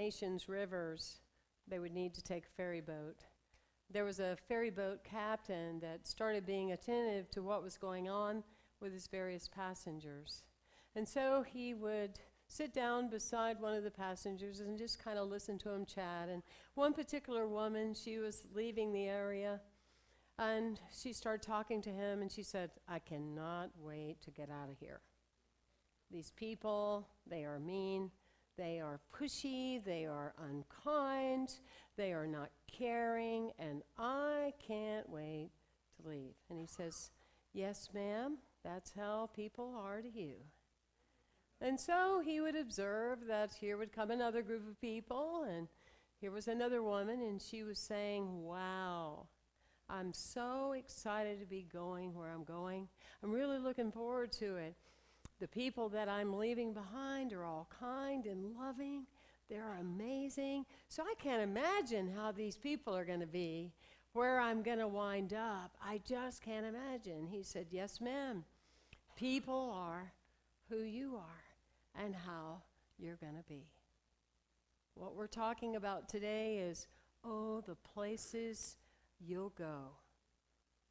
nation's rivers, they would need to take a ferry boat. There was a ferry boat captain that started being attentive to what was going on with his various passengers. And so he would sit down beside one of the passengers and just kind of listen to him chat. And one particular woman, she was leaving the area, and she started talking to him, and she said, "I cannot wait to get out of here. These people, they are mean, they are pushy, they are unkind, they are not caring, and I can't wait to leave." And he says, "Yes, ma'am, that's how people are to you." And so he would observe that here would come another group of people, and here was another woman, and she was saying, "Wow, I'm so excited to be going where I'm going. I'm really looking forward to it. The people that I'm leaving behind are all kind and loving. They're amazing. So I can't imagine how these people are going to be, where I'm going to wind up. I just can't imagine." He said, "Yes, ma'am. People are who you are and how you're going to be." What we're talking about today is, the places you'll go.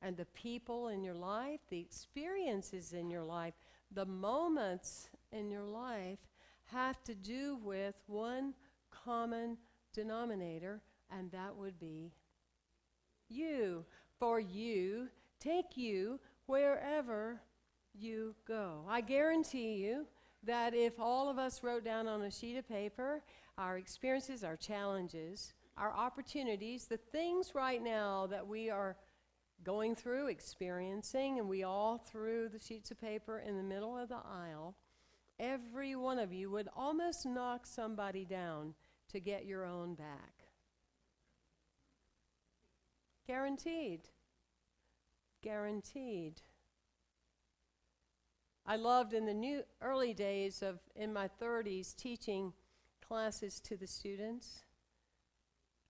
And the people in your life, the experiences in your life, the moments in your life have to do with one common denominator, and that would be you. For you, take you wherever you go. I guarantee you that if all of us wrote down on a sheet of paper our experiences, our challenges, our opportunities, the things right now that we are going through, experiencing, and we all threw the sheets of paper in the middle of the aisle, every one of you would almost knock somebody down to get your own back. Guaranteed. Guaranteed. I loved in the early days in my 30s, teaching classes to the students.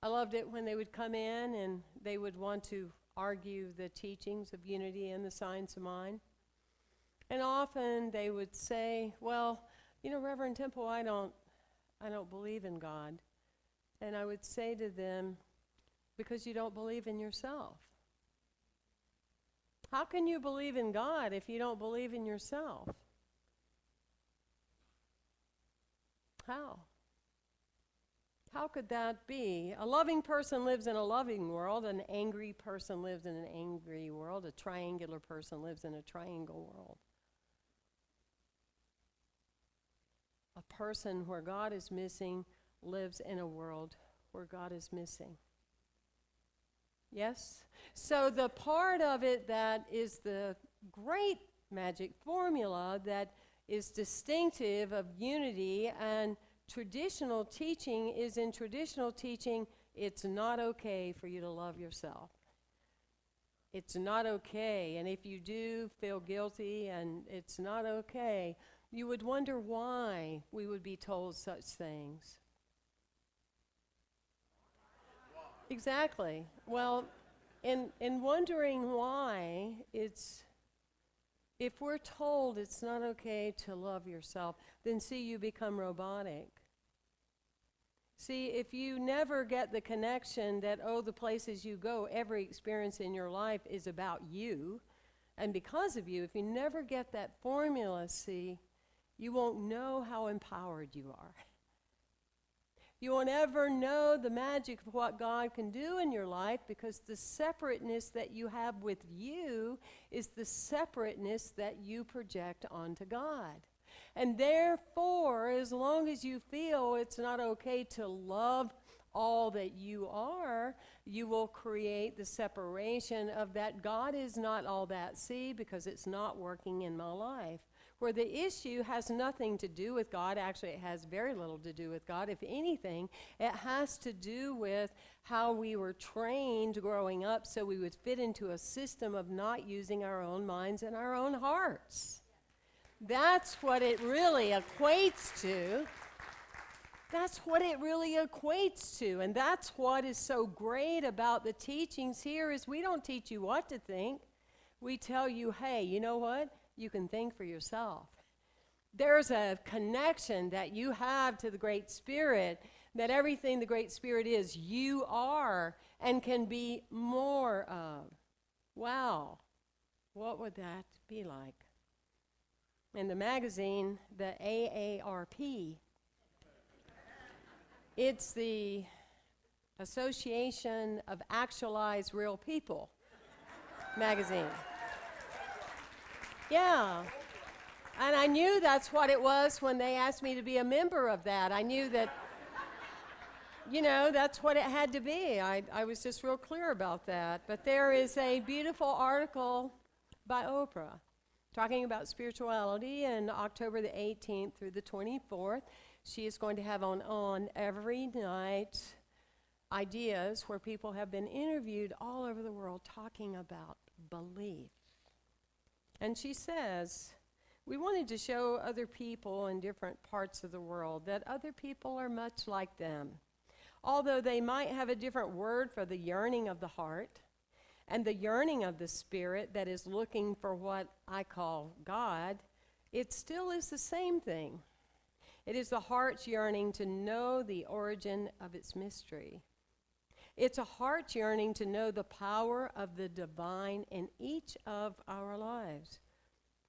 I loved it when they would come in and they would want to argue the teachings of unity and the science of mind. And often they would say, "Well, Reverend Temple, I don't believe in God." And I would say to them, "Because you don't believe in yourself. How can you believe in God if you don't believe in yourself? How? How could that be? A loving person lives in a loving world. An angry person lives in an angry world. A triangular person lives in a triangle world. A person where God is missing lives in a world where God is missing." Yes? So the part of it that is the great magic formula that is distinctive of unity and traditional teaching is, in traditional teaching, it's not okay for you to love yourself. It's not okay, and if you do, feel guilty, and it's not okay. You would wonder why we would be told such things. Exactly. Well, in wondering why, if we're told it's not okay to love yourself, then see, you become robotic. See, if you never get the connection that, the places you go, every experience in your life is about you, and because of you, if you never get that formula, see, you won't know how empowered you are. You won't ever know the magic of what God can do in your life, because the separateness that you have with you is the separateness that you project onto God. And therefore, as long as you feel it's not okay to love all that you are, you will create the separation of that God is not all that, see, because it's not working in my life. Where the issue has nothing to do with God. Actually, it has very little to do with God. If anything, it has to do with how we were trained growing up so we would fit into a system of not using our own minds and our own hearts. That's what it really equates to. That's what it really equates to. And that's what is so great about the teachings here is we don't teach you what to think. We tell you, hey, you know what? You can think for yourself. There's a connection that you have to the Great Spirit that everything the Great Spirit is, you are and can be more of. Wow, what would that be like? In the magazine, the AARP, it's the Association of Actualized Real People magazine. Yeah. And I knew that's what it was when they asked me to be a member of that. I knew that, that's what it had to be. I was just real clear about that. But there is a beautiful article by Oprah talking about spirituality, and October the 18th through the 24th, she is going to have on every night ideas where people have been interviewed all over the world talking about belief. And she says, we wanted to show other people in different parts of the world that other people are much like them. Although they might have a different word for the yearning of the heart and the yearning of the spirit that is looking for what I call God, it still is the same thing. It is the heart's yearning to know the origin of its mystery. It's a heart's yearning to know the power of the divine in each of our lives.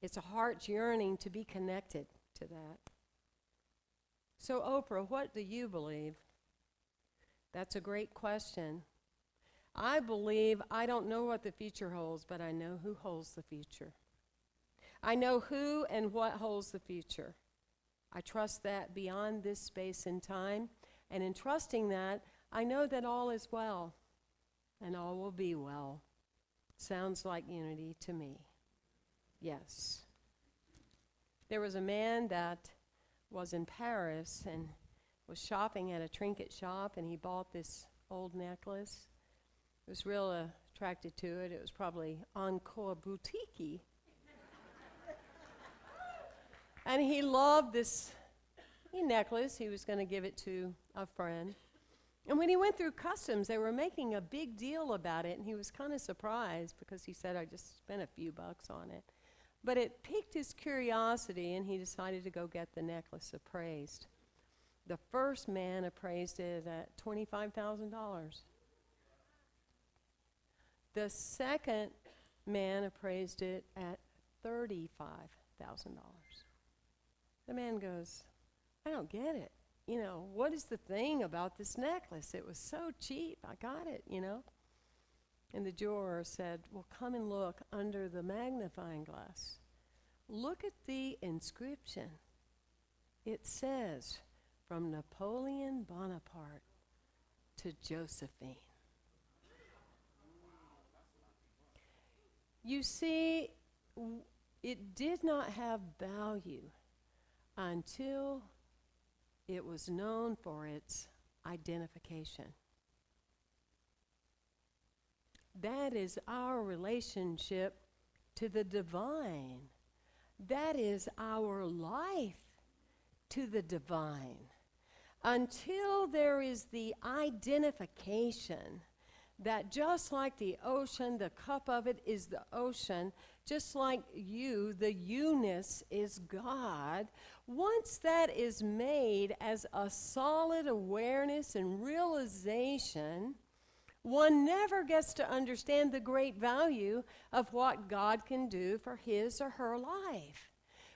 It's a heart's yearning to be connected to that. So, Oprah, what do you believe? That's a great question. I believe I don't know what the future holds, but I know who holds the future. I know who and what holds the future. I trust that beyond this space and time, and in trusting that, I know that all is well, and all will be well. Sounds like unity to me. Yes. There was a man that was in Paris and was shopping at a trinket shop, and he bought this old necklace. I was real attracted to it. It was probably Encore Boutique. And he loved this necklace. He was going to give it to a friend. And when he went through customs, they were making a big deal about it, and he was kind of surprised because he said, I just spent a few bucks on it. But it piqued his curiosity, and he decided to go get the necklace appraised. The first man appraised it at $25,000. The second man appraised it at $35,000. The man goes, I don't get it. What is the thing about this necklace? It was so cheap. I got it, And the jeweler said, well, come and look under the magnifying glass. Look at the inscription. It says, from Napoleon Bonaparte to Josephine. You see, it did not have value until it was known for its identification. That is our relationship to the divine. That is our life to the divine. Until there is the identification that just like the ocean, the cup of it is the ocean, just like you, the you-ness is God. Once that is made as a solid awareness and realization, one never gets to understand the great value of what God can do for his or her life.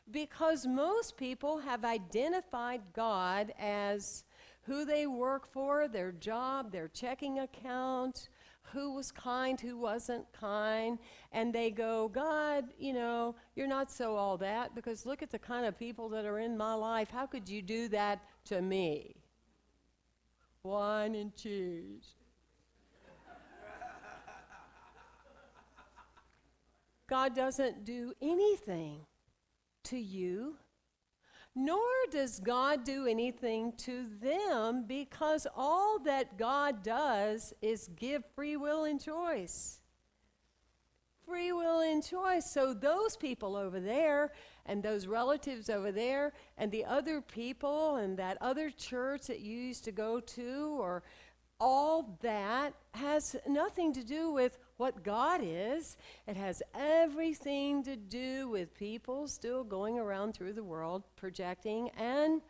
Because most people have identified God as who they work for, their job, their checking account, who was kind, who wasn't kind, and they go, God, you're not so all that, because look at the kind of people that are in my life. How could you do that to me? Wine and cheese. God doesn't do anything to you, nor does God do anything to them, because all that God does is give free will and choice. Free will and choice. So those people over there and those relatives over there and the other people and that other church that you used to go to, or all that has nothing to do with what God is. It has everything to do with people still going around through the world projecting and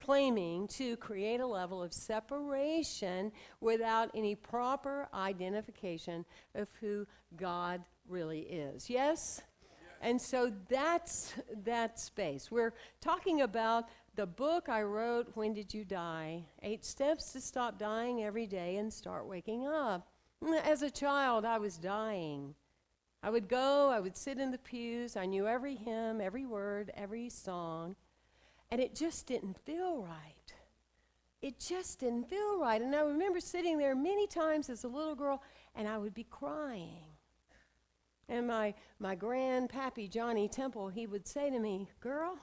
claiming to create a level of separation without any proper identification of who God really is. Yes? And so that's that space. We're talking about the book I wrote, When Did You Die? 8 Steps to Stop Dying Every Day and Start Waking Up. As a child, I was dying. I would go, I would sit in the pews, I knew every hymn, every word, every song, and it just didn't feel right. It just didn't feel right. And I remember sitting there many times as a little girl, and I would be crying. And my grandpappy, Johnny Temple, he would say to me, "Girl,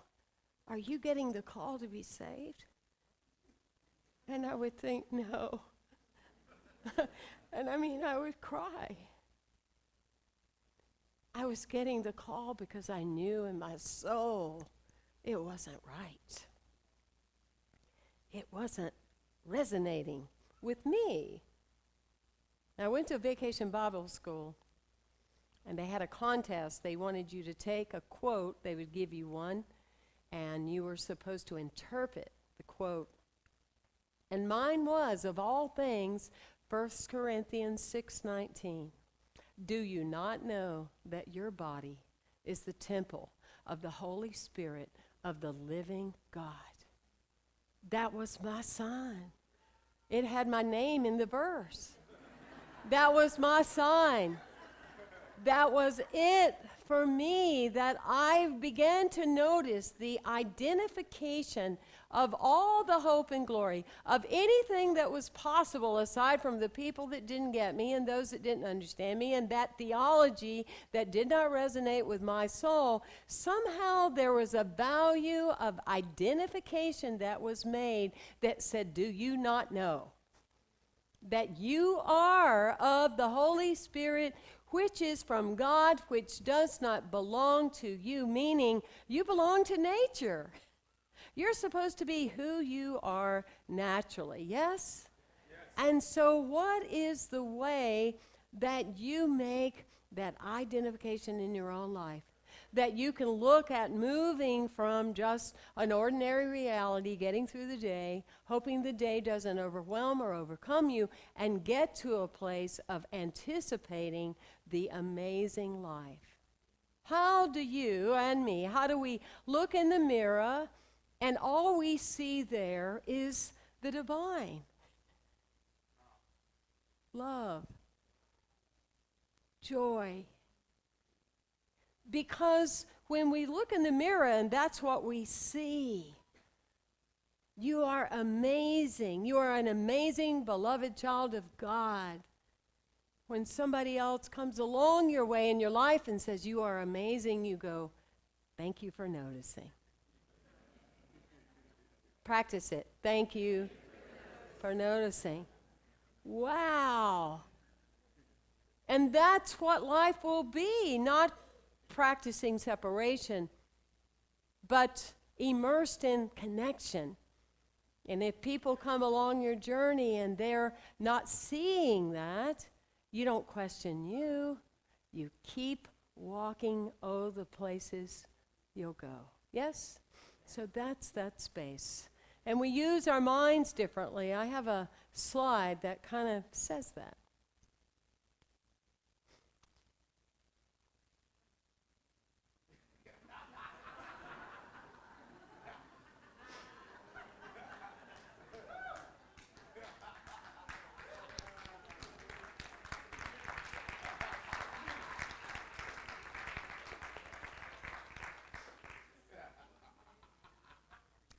are you getting the call to be saved?" And I would think, no. And I would cry. I was getting the call because I knew in my soul it wasn't right. It wasn't resonating with me. I went to Vacation Bible School, and they had a contest. They wanted you to take a quote. They would give you one, and you were supposed to interpret the quote. And mine was, of all things, 1 Corinthians 6:19. Do you not know that your body is the temple of the Holy Spirit of the living God? That was my sign. It had my name in the verse. That was my sign. That was it for me, that I began to notice the identification of all the hope and glory of anything that was possible aside from the people that didn't get me and those that didn't understand me, and that theology that did not resonate with my soul. Somehow there was a value of identification that was made that said, do you not know that you are of the Holy Spirit, which is from God, which does not belong to you, meaning you belong to nature. You're supposed to be who you are naturally, yes? Yes. And so what is the way that you make that identification in your own life? That you can look at moving from just an ordinary reality, getting through the day, hoping the day doesn't overwhelm or overcome you, and get to a place of anticipating the amazing life. How do you and me, how do we look in the mirror and all we see there is the divine? Love, joy. Because when we look in the mirror and that's what we see, you are amazing. You are an amazing, beloved child of God. When somebody else comes along your way in your life and says, you are amazing, you go, thank you for noticing. Practice it. Thank you for noticing. Wow. And that's what life will be, not practicing separation, but immersed in connection. And if people come along your journey and they're not seeing that, you don't question you. You keep walking, the places you'll go. Yes? So that's that space. And we use our minds differently. I have a slide that kind of says that.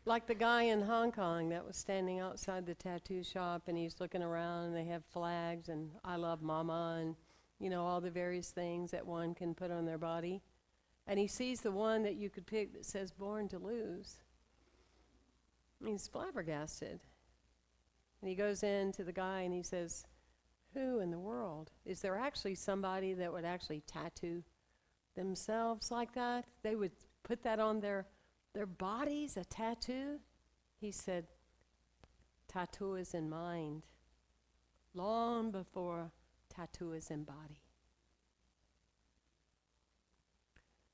Like the guy in Hong Kong that was standing outside the tattoo shop, and he's looking around, and they have flags and I love mama and, all the various things that one can put on their body. And he sees the one that you could pick that says born to lose. He's flabbergasted. And he goes in to the guy and he says, who in the world? Is there actually somebody that would actually tattoo themselves like that? They would put that on their bodies, a tattoo? He said, tattoo is in mind, long before tattoo is in body.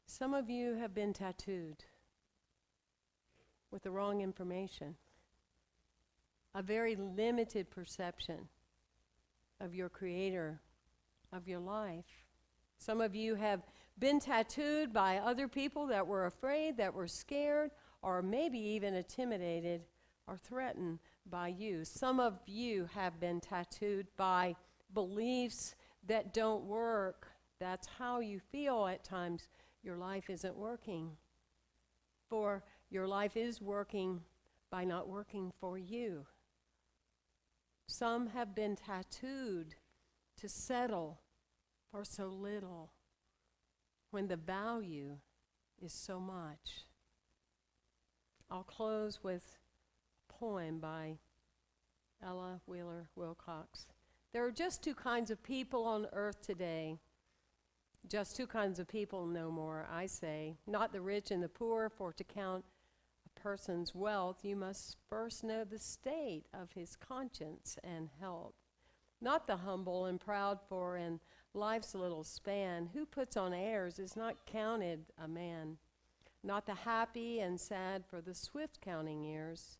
Some of you have been tattooed with the wrong information. a very limited perception of your Creator, of your life. Some of you have been tattooed by other people that were afraid, that were scared, or maybe even intimidated or threatened by you. Some of you have been tattooed by beliefs that don't work. That's how you feel at times. Your life isn't working. For your life is working by not working for you. Some have been tattooed to settle for so little when the value is so much. I'll close with a poem by Ella Wheeler Wilcox. There are just two kinds of people on earth today. Just two kinds of people, no more, I say. Not the rich and the poor, for to count a person's wealth, you must first know the state of his conscience and health. Not the humble and proud, for in life's little span, who puts on airs is not counted a man. Not the happy and sad, for the swift counting years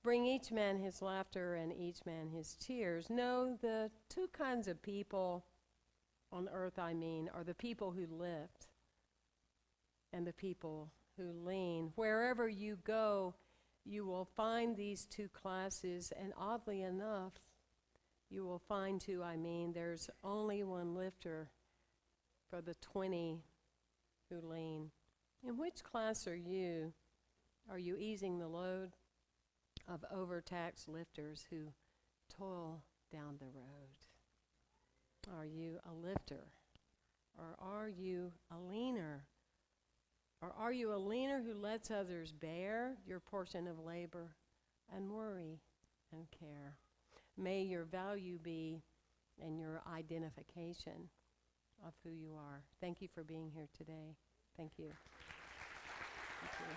bring each man his laughter and each man his tears. No, the two kinds of people on earth, I mean, are the people who lift and the people who lean. Wherever you go, you will find these two classes, and oddly enough, you will find too, I mean, there's only one lifter for the 20 who lean. In which class are you? Are you easing the load of overtaxed lifters who toil down the road? Are you a lifter? Or are you a leaner? Or are you a leaner who lets others bear your portion of labor and worry and care? May your value be in your identification of who you are. Thank you for being here today. Thank you. Thank you.